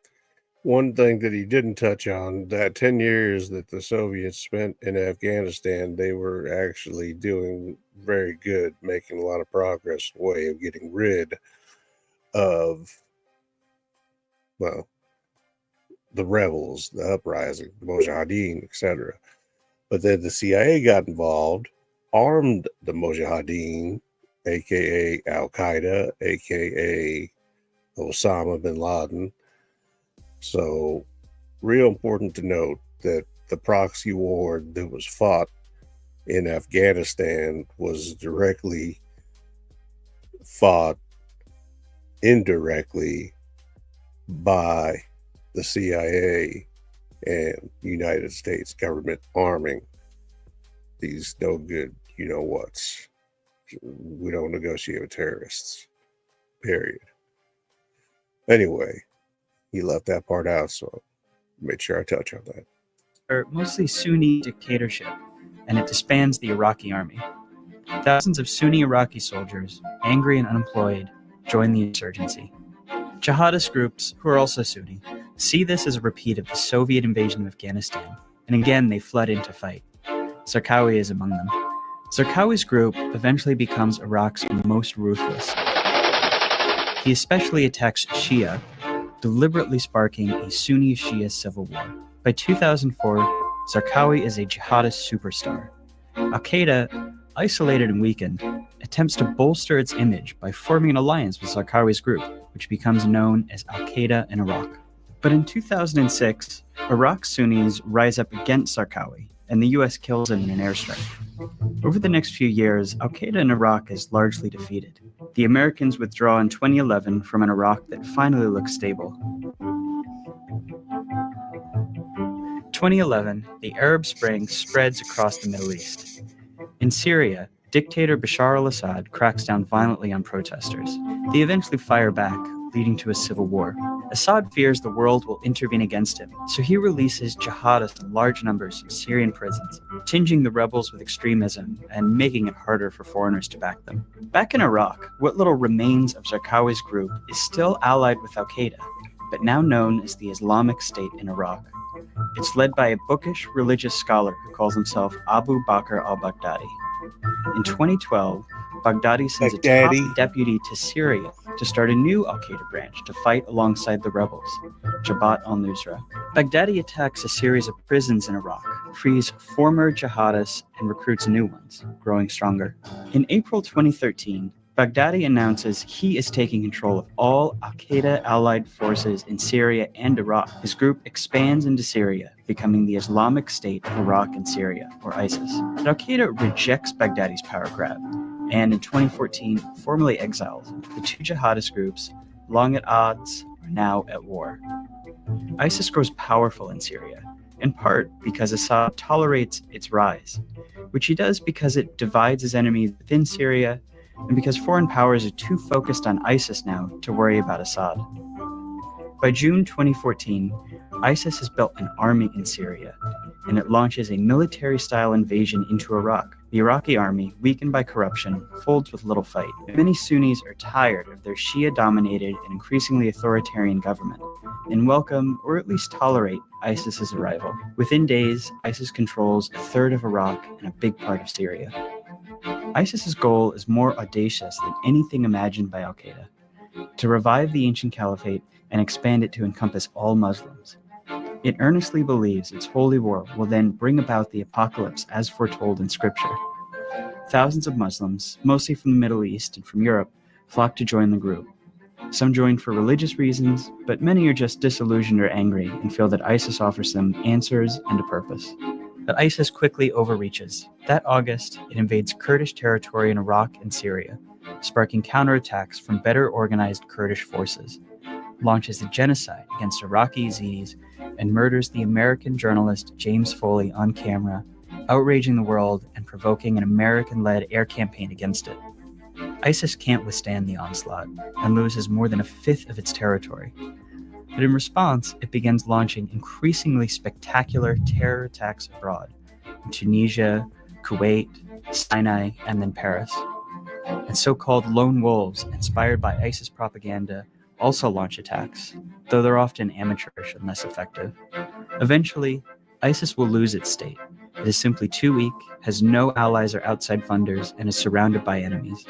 One thing that he didn't touch on, that 10 years that the Soviets spent in Afghanistan, they were actually doing very good, making a lot of progress in the way of getting rid of, well, the rebels, the uprising, the Mujahideen, etc. But then the CIA got involved, armed the Mujahideen, aka Al-Qaeda, aka Osama bin Laden. So, real important to note that the proxy war that was fought in Afghanistan was directly fought indirectly by the CIA and United States government arming these no good you-know-whats. We don't negotiate with terrorists, period. Anyway, he left that part out, so made sure I touch on that. Are mostly Sunni dictatorship, and it disbands the Iraqi army. Thousands of Sunni Iraqi soldiers, angry and unemployed, join the insurgency. Jihadist groups, who are also Sunni, see this as a repeat of the Soviet invasion of Afghanistan, and again they flood in to fight. Zarqawi is among them. Zarqawi's group eventually becomes Iraq's most ruthless. He especially attacks Shia, deliberately sparking a Sunni-Shia civil war. By 2004, Zarqawi is a jihadist superstar. Al-Qaeda, isolated and weakened, attempts to bolster its image by forming an alliance with Zarqawi's group, which becomes known as Al-Qaeda in Iraq. But in 2006, Iraq's Sunnis rise up against Zarqawi, and the US kills him in an airstrike. Over the next few years, Al-Qaeda in Iraq is largely defeated. The Americans withdraw in 2011 from an Iraq that finally looks stable. 2011, the Arab Spring spreads across the Middle East. In Syria, dictator Bashar al-Assad cracks down violently on protesters. They eventually fire back, leading to a civil war. Assad fears the world will intervene against him, so he releases jihadists in large numbers from Syrian prisons, tinging the rebels with extremism and making it harder for foreigners to back them. Back in Iraq, what little remains of Zarqawi's group is still allied with Al-Qaeda, but now known as the Islamic State in Iraq. It's led by a bookish religious scholar who calls himself Abu Bakr al-Baghdadi. In 2012, Baghdadi sends a top deputy to Syria to start a new Al-Qaeda branch to fight alongside the rebels, Jabhat al-Nusra. Baghdadi attacks a series of prisons in Iraq, frees former jihadists, and recruits new ones, growing stronger. In April 2013, Baghdadi announces he is taking control of all Al-Qaeda allied forces in Syria and Iraq. His group expands into Syria, becoming the Islamic State of Iraq and Syria, or ISIS. But Al-Qaeda rejects Baghdadi's power grab, and in 2014 formally exiles him. The two jihadist groups, long at odds, are now at war. ISIS grows powerful in Syria, in part because Assad tolerates its rise, which he does because it divides his enemies within Syria, and because foreign powers are too focused on ISIS now to worry about Assad. By June 2014, ISIS has built an army in Syria, and it launches a military-style invasion into Iraq. The Iraqi army, weakened by corruption, folds with little fight. Many Sunnis are tired of their Shia-dominated and increasingly authoritarian government, and welcome, or at least tolerate, ISIS's arrival. Within days, ISIS controls a third of Iraq and a big part of Syria. ISIS's goal is more audacious than anything imagined by Al-Qaeda: to revive the ancient caliphate and expand it to encompass all Muslims. It earnestly believes its holy war will then bring about the apocalypse as foretold in Scripture. Thousands of Muslims, mostly from the Middle East and from Europe, flock to join the group. Some join for religious reasons, but many are just disillusioned or angry and feel that ISIS offers them answers and a purpose. But ISIS quickly overreaches. That August, it invades Kurdish territory in Iraq and Syria, sparking counterattacks from better organized Kurdish forces, launches a genocide against Iraqi Yazidis, and murders the American journalist James Foley on camera, outraging the world and provoking an American-led air campaign against it. ISIS can't withstand the onslaught and loses more than a fifth of its territory. But in response, it begins launching increasingly spectacular terror attacks abroad in Tunisia, Kuwait, Sinai, and then Paris. And so-called lone wolves, inspired by ISIS propaganda, also launch attacks, though they're often amateurish and less effective. Eventually, ISIS will lose its state. It is simply too weak, has no allies or outside funders, and is surrounded by enemies.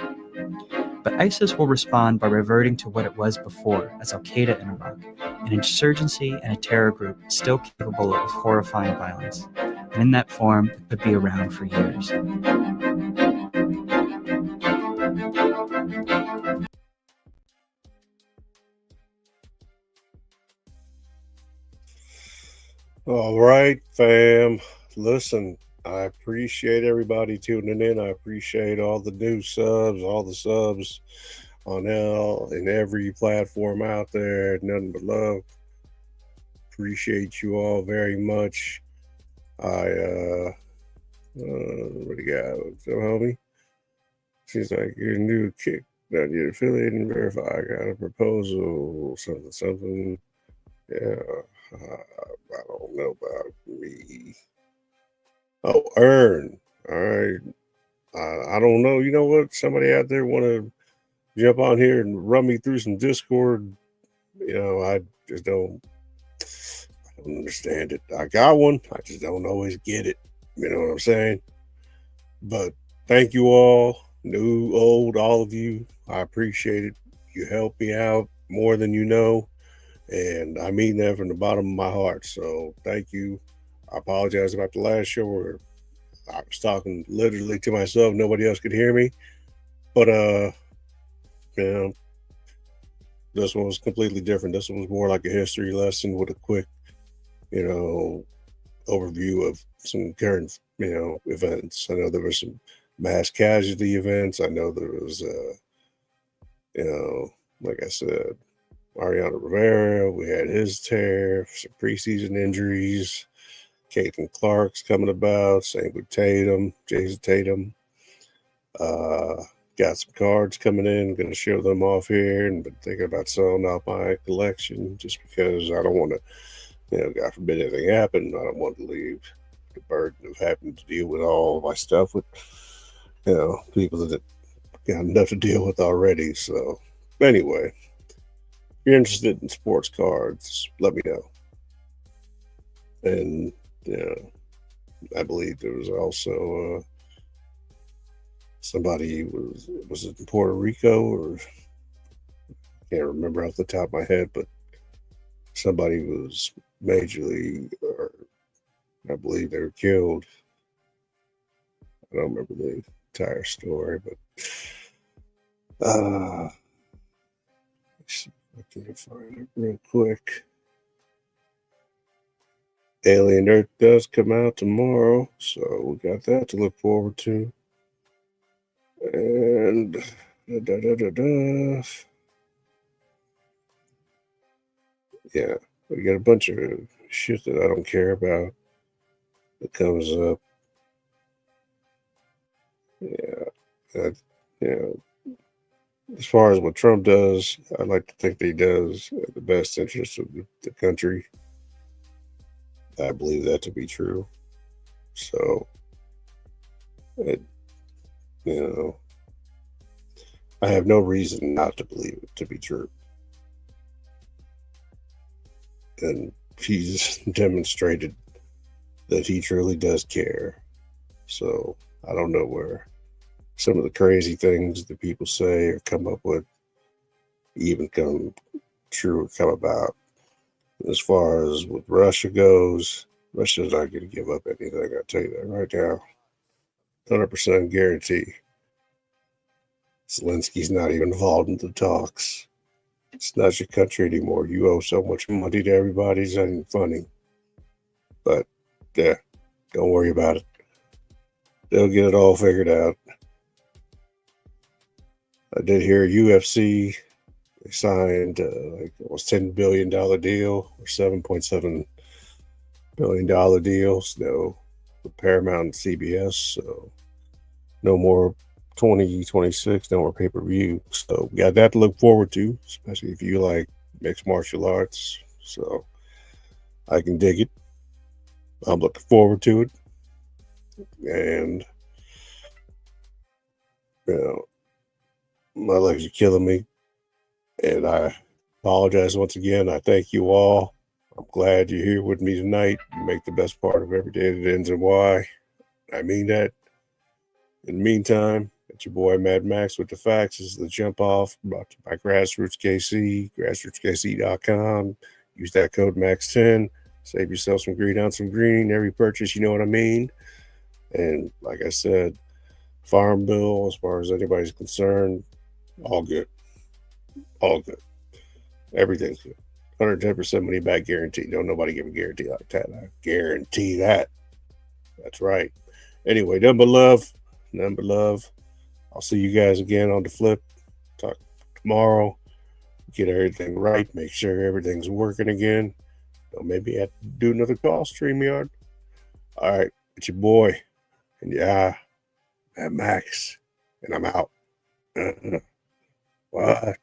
But ISIS will respond by reverting to what it was before as Al-Qaeda in Iraq, an insurgency and a terror group still capable of horrifying violence. And in that form, it could be around for years. All right, fam. Listen, I appreciate everybody tuning in. I appreciate all the new subs, all the subs on L and every platform out there. Nothing but love. Appreciate you all very much. What do you got? So, homie? She's like, you're new kick. That you're affiliated and verify. I got a proposal. Something. Yeah. I don't know about me. Oh, Earn. All right. I don't know. You know what? Somebody out there want to jump on here and run me through some Discord. You know, I don't understand it. I got one. I just don't always get it. You know what I'm saying? But thank you all, new, old, all of you. I appreciate it. You help me out more than you know. And I mean that from the bottom of my heart. So thank you. I apologize about the last show where I was talking literally to myself. Nobody else could hear me. But, you know, this one was completely different. This one was more like a history lesson with a quick, you know, overview of some current, you know, events. I know there were some mass casualty events. I know there was, you know, like I said, Mariano Rivera, we had his tear, some preseason injuries. Caitlin Clark's coming about, same with Tatum, Jason Tatum. Got some cards coming in, going to show them off here, and been thinking about selling out my collection just because I don't want to, you know, God forbid anything happen. I don't want to leave the burden of having to deal with all of my stuff with, you know, people that got enough to deal with already. So anyway, if you're interested in sports cards, let me know. And, you know, I believe there was also somebody was it in Puerto Rico, or can't remember off the top of my head, but somebody was majorly, or I believe they were killed. I don't remember the entire story, but let's see if I can find it real quick. Alien Earth does come out tomorrow, so we got that to look forward to. And yeah, we got a bunch of shit that I don't care about that comes up. Yeah, you know, as far as what Trump does, I like to think that he does the best interest of the country. I believe that to be true. So, you know, I have no reason not to believe it to be true. And he's demonstrated that he truly does care. So I don't know where some of the crazy things that people say or come up with even come true or come about. As far as with Russia goes, Russia's not going to give up anything. I'll tell you that right now. 100% guarantee. Zelensky's not even involved in the talks. It's not your country anymore. You owe so much money to everybody. It's not even funny. But, yeah, don't worry about it. They'll get it all figured out. I did hear UFC. They signed like almost $10 billion deal or $7.7 billion deal. So with Paramount and CBS. So no more 2026, no more pay-per-view. So we got that to look forward to, especially if you like mixed martial arts. So I can dig it. I'm looking forward to it. And my legs are killing me. And I apologize once again. I thank you all. I'm glad you're here with me tonight. You make the best part of every day that ends in Y. I mean that. In the meantime, it's your boy Mad Max with the facts. This is the Jump Off, brought to you by Grassroots KC, grassrootskc.com. Use that code MAX10. Save yourself some green on some green. Every purchase, you know what I mean. And like I said, farm bill, as far as anybody's concerned, all good. All good. Everything's good. 110% money back guarantee. Don't nobody give a guarantee like that. I guarantee that. That's right. Anyway, nothing but love. Nothing but love. I'll see you guys again on the flip. Talk tomorrow. Get everything right. Make sure everything's working again. Maybe have to do another call, StreamYard. All right. It's your boy. And yeah, Max. And I'm out. What?